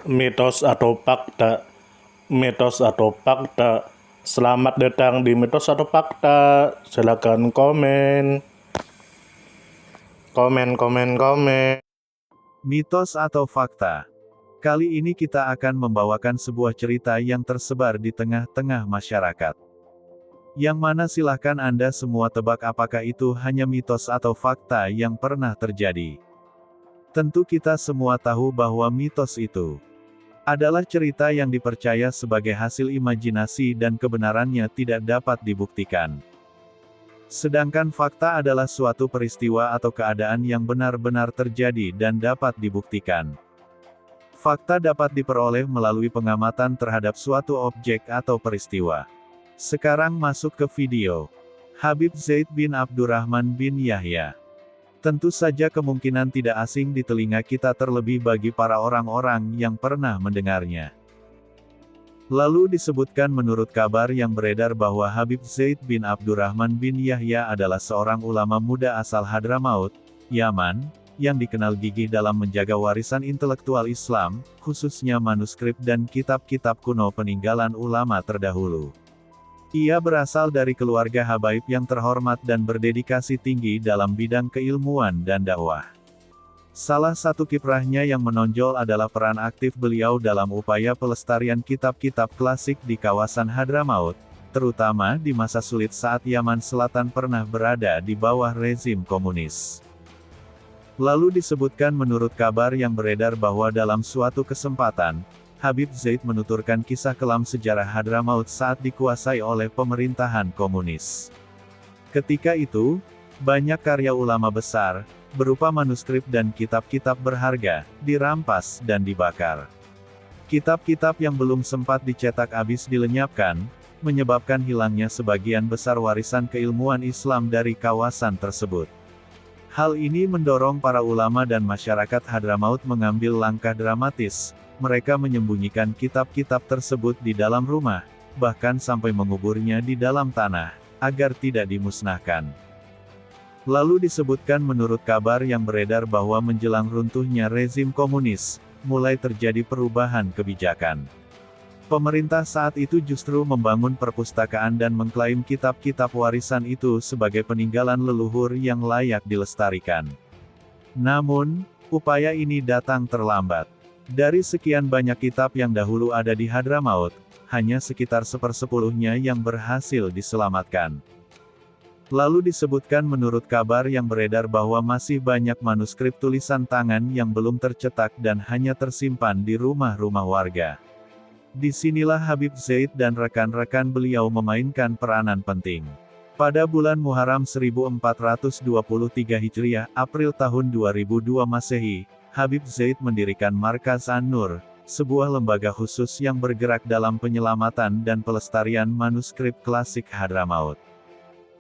Mitos atau fakta? Mitos atau fakta? Selamat datang di mitos atau fakta. Silakan komen. Komen. Mitos atau fakta? Kali ini kita akan membawakan sebuah cerita yang tersebar di tengah-tengah masyarakat. Yang mana silahkan Anda semua tebak apakah itu hanya mitos atau fakta yang pernah terjadi. Tentu kita semua tahu bahwa mitos itu adalah cerita yang dipercaya sebagai hasil imajinasi dan kebenarannya tidak dapat dibuktikan. Sedangkan fakta adalah suatu peristiwa atau keadaan yang benar-benar terjadi dan dapat dibuktikan. Fakta dapat diperoleh melalui pengamatan terhadap suatu objek atau peristiwa. Sekarang masuk ke video. Habib Zaid bin Abdurrahman bin Yahya. Tentu saja kemungkinan tidak asing di telinga kita terlebih bagi para orang-orang yang pernah mendengarnya. Lalu disebutkan menurut kabar yang beredar bahwa Habib Zaid bin Abdurrahman bin Yahya adalah seorang ulama muda asal Hadramaut, Yaman, yang dikenal gigih dalam menjaga warisan intelektual Islam, khususnya manuskrip dan kitab-kitab kuno peninggalan ulama terdahulu. Ia berasal dari keluarga habaib yang terhormat dan berdedikasi tinggi dalam bidang keilmuan dan dakwah. Salah satu kiprahnya yang menonjol adalah peran aktif beliau dalam upaya pelestarian kitab-kitab klasik di kawasan Hadramaut, terutama di masa sulit saat Yaman Selatan pernah berada di bawah rezim komunis. Lalu disebutkan menurut kabar yang beredar bahwa dalam suatu kesempatan, Habib Zaid menuturkan kisah kelam sejarah Hadramaut saat dikuasai oleh pemerintahan komunis. Ketika itu, banyak karya ulama besar, berupa manuskrip dan kitab-kitab berharga, dirampas dan dibakar. Kitab-kitab yang belum sempat dicetak habis dilenyapkan, menyebabkan hilangnya sebagian besar warisan keilmuan Islam dari kawasan tersebut. Hal ini mendorong para ulama dan masyarakat Hadramaut mengambil langkah dramatis. Mereka menyembunyikan kitab-kitab tersebut di dalam rumah, bahkan sampai menguburnya di dalam tanah, agar tidak dimusnahkan. Lalu disebutkan menurut kabar yang beredar bahwa menjelang runtuhnya rezim komunis, mulai terjadi perubahan kebijakan. Pemerintah saat itu justru membangun perpustakaan dan mengklaim kitab-kitab warisan itu sebagai peninggalan leluhur yang layak dilestarikan. Namun, upaya ini datang terlambat. Dari sekian banyak kitab yang dahulu ada di Hadramaut, hanya sekitar 1/10-nya yang berhasil diselamatkan. Lalu disebutkan menurut kabar yang beredar bahwa masih banyak manuskrip tulisan tangan yang belum tercetak dan hanya tersimpan di rumah-rumah warga. Disinilah Habib Zaid dan rekan-rekan beliau memainkan peranan penting. Pada bulan Muharram 1423 Hijriah, April tahun 2002 Masehi, Habib Zaid mendirikan Markaz An-Nur, sebuah lembaga khusus yang bergerak dalam penyelamatan dan pelestarian manuskrip klasik Hadramaut.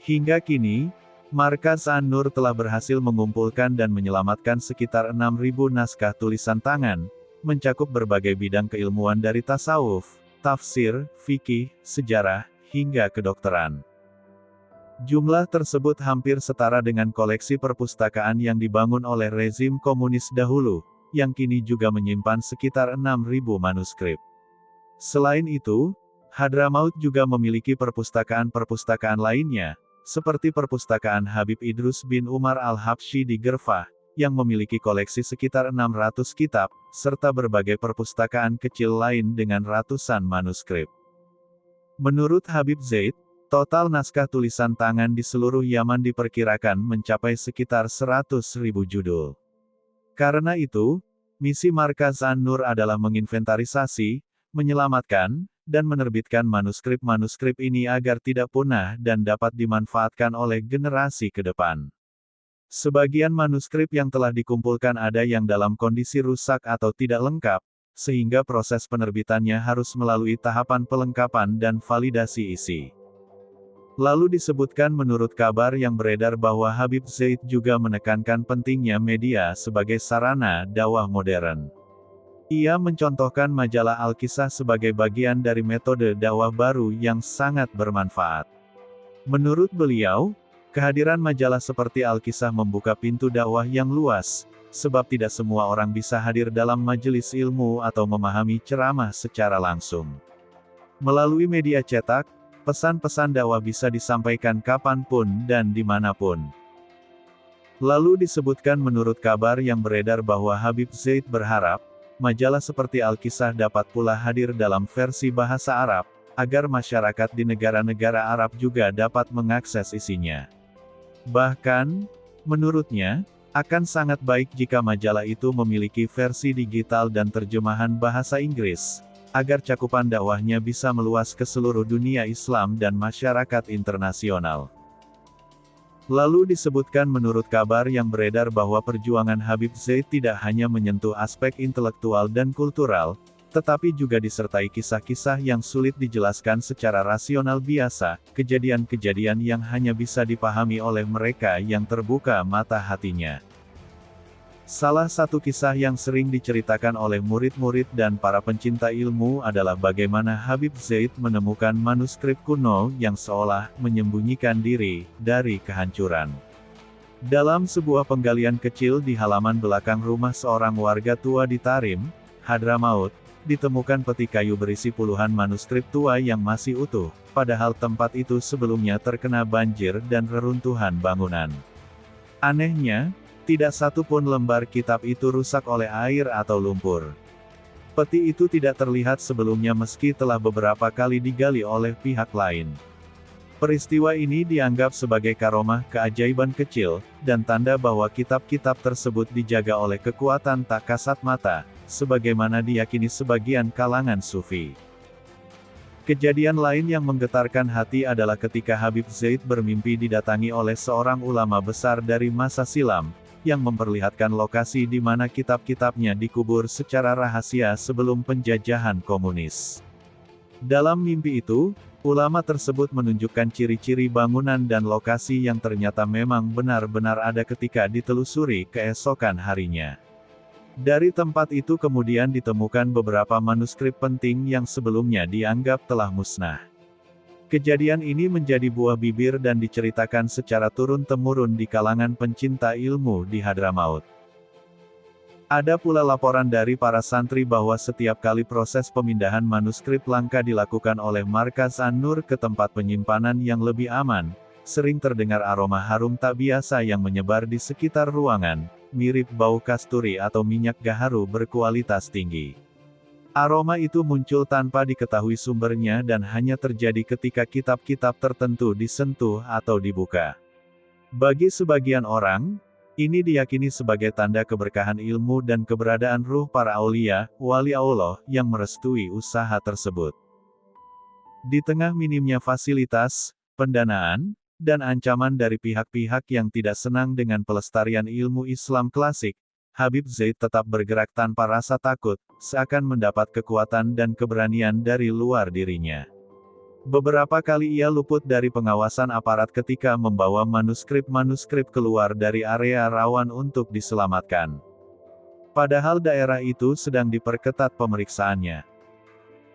Hingga kini, Markaz An-Nur telah berhasil mengumpulkan dan menyelamatkan sekitar 6.000 naskah tulisan tangan, mencakup berbagai bidang keilmuan dari tasawuf, tafsir, fikih, sejarah, hingga kedokteran. Jumlah tersebut hampir setara dengan koleksi perpustakaan yang dibangun oleh rezim komunis dahulu, yang kini juga menyimpan sekitar 6.000 manuskrip. Selain itu, Hadramaut juga memiliki perpustakaan-perpustakaan lainnya, seperti perpustakaan Habib Idrus bin Umar al-Habsyi di Gerfah, yang memiliki koleksi sekitar 600 kitab, serta berbagai perpustakaan kecil lain dengan ratusan manuskrip. Menurut Habib Zaid, total naskah tulisan tangan di seluruh Yaman diperkirakan mencapai sekitar 100.000 judul. Karena itu, misi Markaz An-Nur adalah menginventarisasi, menyelamatkan, dan menerbitkan manuskrip-manuskrip ini agar tidak punah dan dapat dimanfaatkan oleh generasi ke depan. Sebagian manuskrip yang telah dikumpulkan ada yang dalam kondisi rusak atau tidak lengkap, sehingga proses penerbitannya harus melalui tahapan pelengkapan dan validasi isi. Lalu disebutkan menurut kabar yang beredar bahwa Habib Zaid juga menekankan pentingnya media sebagai sarana dakwah modern. Ia mencontohkan majalah Al-Kisah sebagai bagian dari metode dakwah baru yang sangat bermanfaat. Menurut beliau, kehadiran majalah seperti Al-Kisah membuka pintu dakwah yang luas, sebab tidak semua orang bisa hadir dalam majelis ilmu atau memahami ceramah secara langsung. Melalui media cetak, pesan-pesan dakwah bisa disampaikan kapanpun dan dimanapun. Lalu disebutkan menurut kabar yang beredar bahwa Habib Zaid berharap, majalah seperti Al-Kisah dapat pula hadir dalam versi bahasa Arab, agar masyarakat di negara-negara Arab juga dapat mengakses isinya. Bahkan, menurutnya, akan sangat baik jika majalah itu memiliki versi digital dan terjemahan bahasa Inggris, agar cakupan dakwahnya bisa meluas ke seluruh dunia Islam dan masyarakat internasional. Lalu disebutkan menurut kabar yang beredar bahwa perjuangan Habib Zaid tidak hanya menyentuh aspek intelektual dan kultural, tetapi juga disertai kisah-kisah yang sulit dijelaskan secara rasional biasa, kejadian-kejadian yang hanya bisa dipahami oleh mereka yang terbuka mata hatinya. Salah satu kisah yang sering diceritakan oleh murid-murid dan para pencinta ilmu adalah bagaimana Habib Zaid menemukan manuskrip kuno yang seolah menyembunyikan diri dari kehancuran. Dalam sebuah penggalian kecil di halaman belakang rumah seorang warga tua di Tarim, Hadramaut, ditemukan peti kayu berisi puluhan manuskrip tua yang masih utuh, padahal tempat itu sebelumnya terkena banjir dan reruntuhan bangunan. Anehnya, tidak satu pun lembar kitab itu rusak oleh air atau lumpur. Peti itu tidak terlihat sebelumnya meski telah beberapa kali digali oleh pihak lain. Peristiwa ini dianggap sebagai karomah keajaiban kecil, dan tanda bahwa kitab-kitab tersebut dijaga oleh kekuatan tak kasat mata, sebagaimana diyakini sebagian kalangan sufi. Kejadian lain yang menggetarkan hati adalah ketika Habib Zaid bermimpi didatangi oleh seorang ulama besar dari masa silam, yang memperlihatkan lokasi di mana kitab-kitabnya dikubur secara rahasia sebelum penjajahan komunis. Dalam mimpi itu, ulama tersebut menunjukkan ciri-ciri bangunan dan lokasi yang ternyata memang benar-benar ada ketika ditelusuri keesokan harinya. Dari tempat itu kemudian ditemukan beberapa manuskrip penting yang sebelumnya dianggap telah musnah. Kejadian ini menjadi buah bibir dan diceritakan secara turun-temurun di kalangan pencinta ilmu di Hadramaut. Ada pula laporan dari para santri bahwa setiap kali proses pemindahan manuskrip langka dilakukan oleh Markaz An-Nur ke tempat penyimpanan yang lebih aman, sering terdengar aroma harum tak biasa yang menyebar di sekitar ruangan, mirip bau kasturi atau minyak gaharu berkualitas tinggi. Aroma itu muncul tanpa diketahui sumbernya dan hanya terjadi ketika kitab-kitab tertentu disentuh atau dibuka. Bagi sebagian orang, ini diyakini sebagai tanda keberkahan ilmu dan keberadaan ruh para aulia, wali Allah, yang merestui usaha tersebut. Di tengah minimnya fasilitas, pendanaan, dan ancaman dari pihak-pihak yang tidak senang dengan pelestarian ilmu Islam klasik, Habib Zaid tetap bergerak tanpa rasa takut, seakan mendapat kekuatan dan keberanian dari luar dirinya. Beberapa kali ia luput dari pengawasan aparat ketika membawa manuskrip-manuskrip keluar dari area rawan untuk diselamatkan. Padahal daerah itu sedang diperketat pemeriksaannya.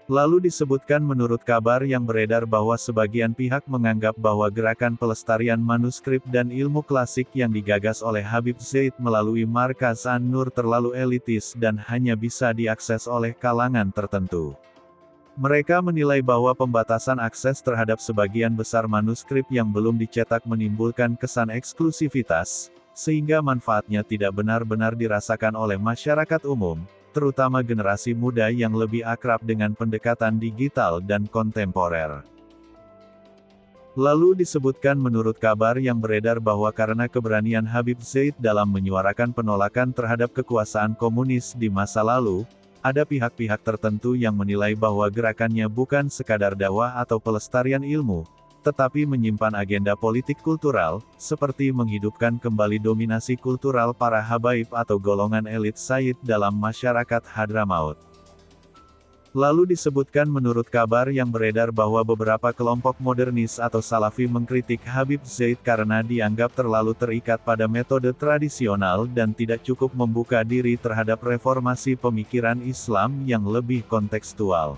Lalu disebutkan menurut kabar yang beredar bahwa sebagian pihak menganggap bahwa gerakan pelestarian manuskrip dan ilmu klasik yang digagas oleh Habib Zaid melalui Markaz An-Nur terlalu elitis dan hanya bisa diakses oleh kalangan tertentu. Mereka menilai bahwa pembatasan akses terhadap sebagian besar manuskrip yang belum dicetak menimbulkan kesan eksklusivitas, sehingga manfaatnya tidak benar-benar dirasakan oleh masyarakat umum, terutama generasi muda yang lebih akrab dengan pendekatan digital dan kontemporer. Lalu disebutkan menurut kabar yang beredar bahwa karena keberanian Habib Zaid dalam menyuarakan penolakan terhadap kekuasaan komunis di masa lalu, ada pihak-pihak tertentu yang menilai bahwa gerakannya bukan sekadar dakwah atau pelestarian ilmu, tetapi menyimpan agenda politik kultural, seperti menghidupkan kembali dominasi kultural para habaib atau golongan elit Sayyid dalam masyarakat Hadramaut. Lalu disebutkan menurut kabar yang beredar bahwa beberapa kelompok modernis atau salafi mengkritik Habib Zaid karena dianggap terlalu terikat pada metode tradisional dan tidak cukup membuka diri terhadap reformasi pemikiran Islam yang lebih kontekstual.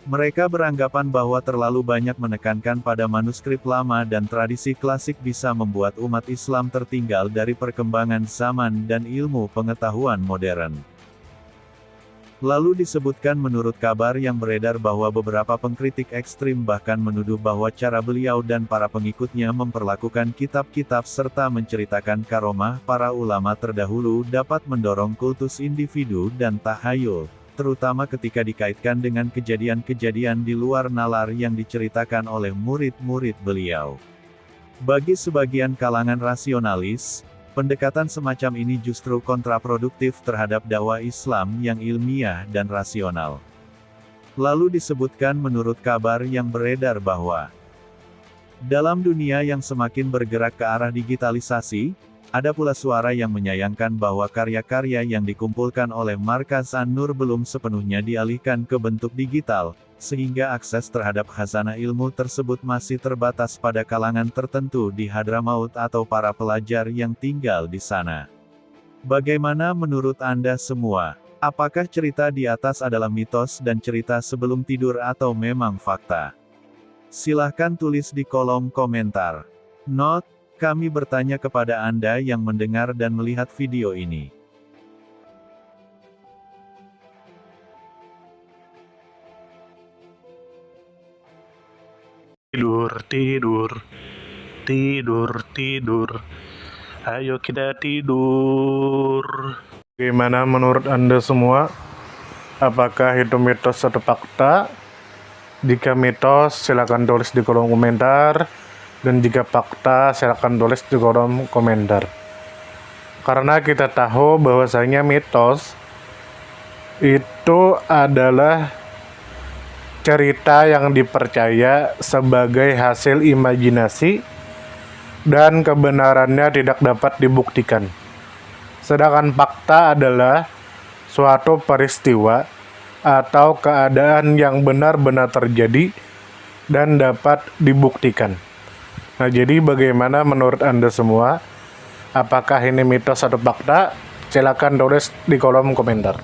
Mereka beranggapan bahwa terlalu banyak menekankan pada manuskrip lama dan tradisi klasik bisa membuat umat Islam tertinggal dari perkembangan zaman dan ilmu pengetahuan modern. Lalu disebutkan menurut kabar yang beredar bahwa beberapa pengkritik ekstrim bahkan menuduh bahwa cara beliau dan para pengikutnya memperlakukan kitab-kitab serta menceritakan karomah para ulama terdahulu dapat mendorong kultus individu dan tahayul, terutama ketika dikaitkan dengan kejadian-kejadian di luar nalar yang diceritakan oleh murid-murid beliau. Bagi sebagian kalangan rasionalis, pendekatan semacam ini justru kontraproduktif terhadap dakwah Islam yang ilmiah dan rasional. Lalu disebutkan menurut kabar yang beredar bahwa dalam dunia yang semakin bergerak ke arah digitalisasi, ada pula suara yang menyayangkan bahwa karya-karya yang dikumpulkan oleh Markaz An-Nur belum sepenuhnya dialihkan ke bentuk digital, sehingga akses terhadap khazanah ilmu tersebut masih terbatas pada kalangan tertentu di Hadramaut atau para pelajar yang tinggal di sana. Bagaimana menurut Anda semua? Apakah cerita di atas adalah mitos dan cerita sebelum tidur atau memang fakta? Silahkan tulis di kolom komentar. Note: kami bertanya kepada Anda yang mendengar dan melihat video ini. Tidur, tidur, tidur, tidur. Ayo kita tidur. Bagaimana menurut Anda semua? Apakah itu mitos atau fakta? Jika mitos, silakan tulis di kolom komentar. Dan jika fakta, silakan tulis di kolom komentar. Karena kita tahu bahwasanya mitos itu adalah cerita yang dipercaya sebagai hasil imajinasi dan kebenarannya tidak dapat dibuktikan. Sedangkan fakta adalah suatu peristiwa atau keadaan yang benar-benar terjadi dan dapat dibuktikan. Nah, jadi bagaimana menurut Anda semua? Apakah ini mitos atau fakta? Silakan tulis di kolom komentar.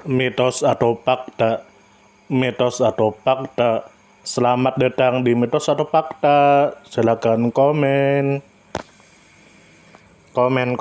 Mitos atau fakta? Mitos atau fakta? Selamat datang di Mitos atau Fakta. Silakan komen. Komen.